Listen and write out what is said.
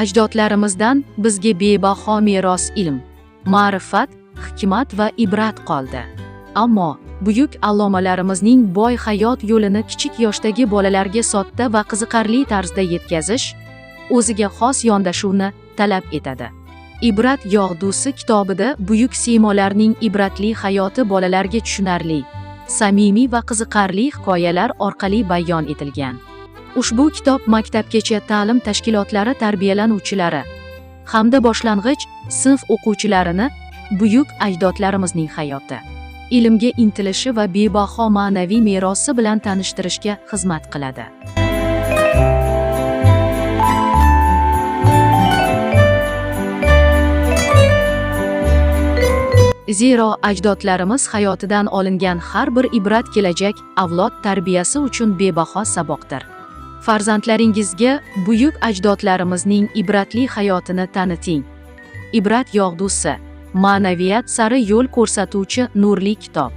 Ajdodlarimizdan bizga bebaho meros ilm, ma'rifat, hikmat va ibrat qoldi. Ammo buyuk allomalarimizning boy hayot yo'lini kichik yoshdagi bolalarga sodda va qiziqarli tarzda yetkazish o'ziga xos yondashuvni talab etadi. Ibrat yog'dusi kitobida buyuk siymolarning ibratli hayoti bolalarga tushunarli, samimiy va qiziqarli hikoyalar orqali bayon etilgan. Ushbu kitob maktabgacha ta'lim tashkilotlari tarbiyalanuvchilari hamda boshlang'ich sinf o'quvchilarini buyuk ajdodlarimizning hayoti, ilmga intilishi va bebaho ma'naviy merosi bilan tanishtirishga xizmat qiladi. Zero ajdodlarimiz hayotidan olingan har bir ibrat kelajak avlod tarbiyasi uchun bebaho saboqdir. Farzandlaringizga buyuk ajdodlarimizning ibratli hayotini taniting. Ibrat yog'dusi, ma'naviyat sari yo'l ko'rsatuvchi nurli kitob.